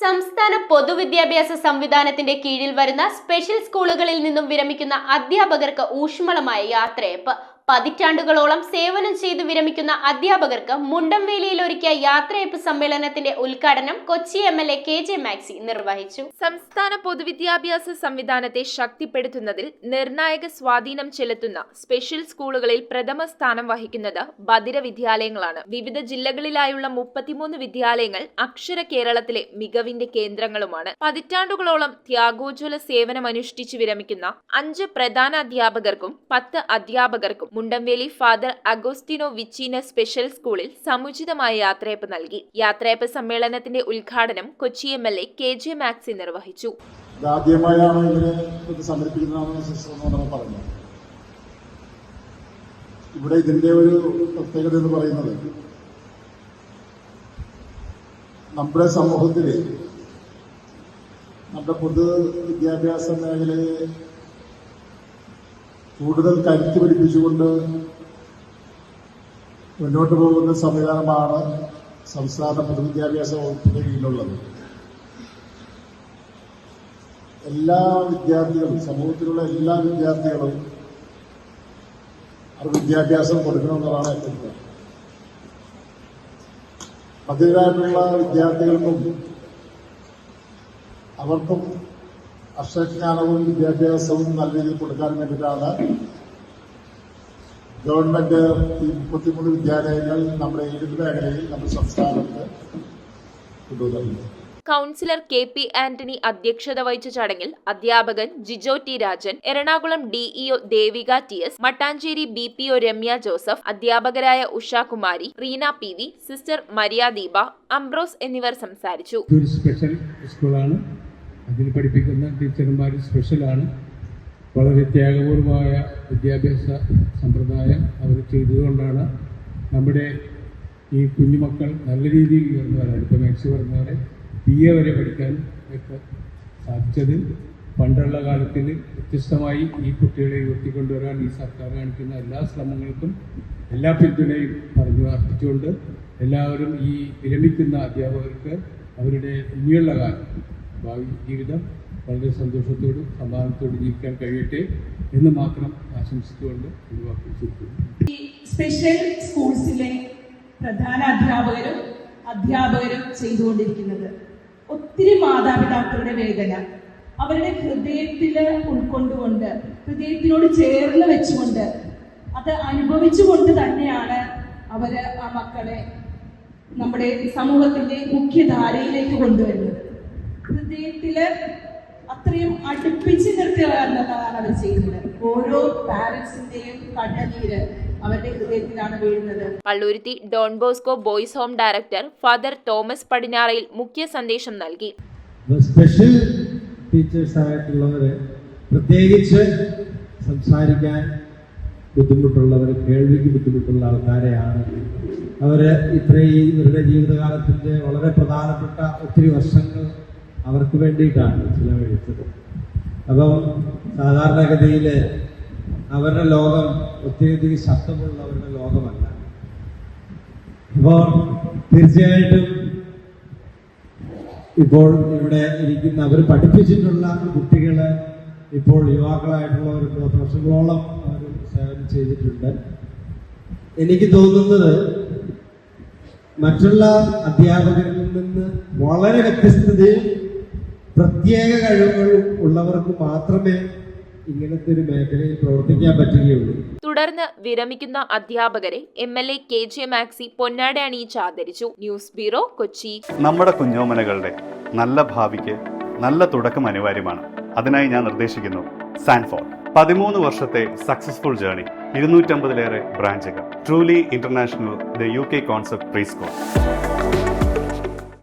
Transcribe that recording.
സംസ്ഥാന പൊതുവിദ്യാഭ്യാസ സംവിധാനത്തിന്റെ കീഴിൽ വരുന്ന സ്പെഷ്യൽ സ്കൂളുകളിൽ നിന്നും വിരമിക്കുന്ന അധ്യാപകർക്ക് ഊഷ്മളമായ യാത്രയയപ്പ്. പതിറ്റാണ്ടുകളോളം സേവനം ചെയ്തു വിരമിക്കുന്ന അധ്യാപകർക്ക് മുണ്ടംവേലിയിൽ ഒരുക്കിയ യാത്രയയപ്പ് സമ്മേളനത്തിന്റെ ഉദ്ഘാടനം കൊച്ചി MLA KJ മാക്സി നിർവഹിച്ചു. സംസ്ഥാന പൊതുവിദ്യാഭ്യാസ സംവിധാനത്തെ ശക്തിപ്പെടുത്തുന്നതിൽ നിർണായക സ്വാധീനം ചെലുത്തുന്ന സ്പെഷ്യൽ സ്കൂളുകളിൽ പ്രഥമ സ്ഥാനം വഹിക്കുന്നത് ബധിര വിദ്യാലയങ്ങളാണ്. വിവിധ ജില്ലകളിലായുള്ള 33 വിദ്യാലയങ്ങൾ അക്ഷര കേരളത്തിലെ മികവിന്റെ കേന്ദ്രങ്ങളുമാണ്. പതിറ്റാണ്ടുകളോളം ത്യാഗോജ്വല സേവനമനുഷ്ഠിച്ചു വിരമിക്കുന്ന 5 പ്രധാന അധ്യാപകർക്കും 10 അധ്യാപകർക്കും മുണ്ടംവേലി ഫാദർ അഗോസ്റ്റിനോ വിച്ചീന സ്പെഷ്യൽ സ്കൂളിൽ സമുചിതമായ യാത്രയയപ്പ് നൽകി. യാത്രയയപ്പ് സമ്മേളനത്തിന്റെ ഉദ്ഘാടനം കൊച്ചി MLA KJ മാക്സി നിർവഹിച്ചു. ആദ്യമായാണ് ഇതിനെ സമർപ്പിക്കുന്നതെന്ന് പറഞ്ഞു. ഇവിടെ ഇതിന്റെ ഒരു പ്രത്യേകത എന്ന് പറയുന്നത്, നമ്മുടെ സമൂഹത്തില് നമ്മുടെ പൊതു വിദ്യാഭ്യാസ മേഖലയെ കൂടുതൽ കരുത്ത് പിടിപ്പിച്ചുകൊണ്ട് മുന്നോട്ട് പോകുന്ന സംവിധാനമാണ് സംസ്ഥാന പൊതുവിദ്യാഭ്യാസ വകുപ്പിന്റെ കീഴിലുള്ളത്. എല്ലാ വിദ്യാർത്ഥികളും, സമൂഹത്തിലുള്ള എല്ലാ വിദ്യാർത്ഥികളും അവർ വിദ്യാഭ്യാസം കൊടുക്കണമെന്നതാണ് ഏറ്റവും. ബധിരരായിട്ടുള്ള വിദ്യാർത്ഥികൾക്കും അവർക്കും അക്ഷരജ്ഞാനവും വിദ്യാഭ്യാസവും നല്ല രീതിയിൽ കൊടുക്കാൻ വേണ്ടിയിട്ടാണ് ഗവൺമെന്റ് ഈ 33 വിദ്യാലയങ്ങൾ നമ്മുടെ എയ്ഡഡ് മേഖലയിൽ നമ്മുടെ സംസ്ഥാനത്ത് കൊണ്ടുവരുന്നത്. കൗൺസിലർ KP ആന്റണി അധ്യക്ഷത വഹിച്ച ചടങ്ങിൽ അധ്യാപകൻ Jijo T Rajan, Ernakulam DEO Devika TS, Mattancherry BPO Ramya Joseph, അധ്യാപകരായ ഉഷാകുമാരി, റീന PV, സിസ്റ്റർ മരിയ ദീപ, അംബ്രോസ് എന്നിവർ സംസാരിച്ചു. സ്പെഷ്യൽ സ്കൂളാണ്. അതിൽ പഠിപ്പിക്കുന്ന ടീച്ചർമാർ സ്പെഷ്യലാണ്. വളരെ ത്യാഗപൂർവമായ വിദ്യാഭ്യാസ സമ്പ്രദായം അവർ ചെയ്തതുകൊണ്ടാണ് നമ്മുടെ ഈ കുഞ്ഞുമക്കൾ നല്ല രീതിയിൽ ഉയർന്നു വരാൻ, ഇപ്പോൾ മാക്സി പറഞ്ഞവരെ BA വരെ പഠിക്കാൻ ഒക്കെ സാധിച്ചത്. പണ്ടുള്ള കാലത്തിൽ വ്യത്യസ്തമായി ഈ കുട്ടികളെ ഉയർത്തിക്കൊണ്ടുവരാൻ ഈ സർക്കാർ കാണിക്കുന്ന എല്ലാ ശ്രമങ്ങൾക്കും എല്ലാ പിന്തുണയും അർപ്പിച്ചുകൊണ്ട് എല്ലാവരും ഈ വിരമിക്കുന്ന അധ്യാപകർക്ക് അവരുടെ ഇനിയുള്ള കാലം, ഭാവി ജീവിതം വളരെ സന്തോഷത്തോടും സമാധാനത്തോടും ജീവിക്കാൻ കഴിയട്ടെ എന്ന് മാത്രം ആശംസിച്ചുകൊണ്ട് ഈ സ്പെഷ്യൽ സ്കൂൾസിലെ പ്രധാന അധ്യാപകരും ചെയ്തുകൊണ്ടിരിക്കുന്നത് ഒത്തിരി മാതാപിതാക്കളുടെ വേദന അവരുടെ ഹൃദയത്തിൽ ഉൾക്കൊണ്ടുകൊണ്ട്, ഹൃദയത്തിനോട് ചേർന്ന് വെച്ചുകൊണ്ട്, അത് അനുഭവിച്ചുകൊണ്ട് തന്നെയാണ് അവര് ആ മക്കളെ നമ്മുടെ സമൂഹത്തിന്റെ മുഖ്യധാരയിലേക്ക് കൊണ്ടുവരുന്നത്. ഹൃദയത്തില് അത്രയും അടുപ്പിച്ച് നിർത്തുക എന്നതാണ് അവർ ചെയ്യുന്നത്. ഓരോ പാരന്റ്സിന്റെയും കണ്ണുനീര് അവരുടെ ഹൃദയത്തിലാണ് വീഴുന്നത്. Palluruthy Don Bosco boys home director father Thomas Padinjarayil മുഖ്യ സന്ദേശം നൽകി. സ്പെഷ്യൽ ടീച്ചേഴ്സ് ആയിട്ടുള്ളവര്, പ്രത്യേകിച്ച് സംസാരിക്കാൻ ബുദ്ധിമുട്ടുള്ളവർ, കേൾവിക്ക് ബുദ്ധിമുട്ടുള്ള ആൾക്കാരെയാണ് അവര് ഇവരുടെ ജീവിതകാലത്തിന്റെ വളരെ പ്രധാനപ്പെട്ട ഒത്തിരി വർഷങ്ങൾ അവർക്ക് വേണ്ടിയിട്ടാണ് ചിലവഴിച്ചത്. അപ്പം സാധാരണഗതിയിൽ അവരുടെ ലോകം ഒത്തിരി ശബ്ദമുള്ളവരുടെ ലോകമല്ല. അപ്പോൾ തീർച്ചയായിട്ടും ഇപ്പോൾ ഇവിടെ ഇരിക്കുന്ന അവർ പഠിപ്പിച്ചിട്ടുള്ള കുട്ടികള് ഇപ്പോൾ യുവാക്കളായിട്ടുള്ളവർക്ക് വർഷങ്ങളോളം അവർ സേവനം ചെയ്തിട്ടുണ്ട്. എനിക്ക് തോന്നുന്നത് മറ്റുള്ള അധ്യാപകരിൽ നിന്ന് വളരെ വ്യത്യസ്തതയും പ്രത്യേക കഴിവുകൾ ഉള്ളവർക്ക് മാത്രമേ ഇങ്ങനത്തെ ഒരു മേഖലയിൽ പ്രവർത്തിക്കാൻ പറ്റുകയുള്ളൂ. തുടർന്ന് വിരമിക്കുന്ന അധ്യാപകരെ MLA KJ മാക്സി പൊന്നാട അണിയിച്ച് ആദരിച്ചു. News bureau, Kochi. നമ്മുടെ കുഞ്ഞോമനകളുടെ നല്ല ഭാവിക്ക് നല്ല തുടക്കം അനിവാര്യമാണ്. അതിനായി ഞാൻ നിർദ്ദേശിക്കുന്നു സാൻഫോർഡ്. 13 വർഷത്തെ സക്സസ്ഫുൾ ജേർണി, 250-ലേറെ ബ്രാഞ്ചുകൾ, truly international, the UK concept pre school.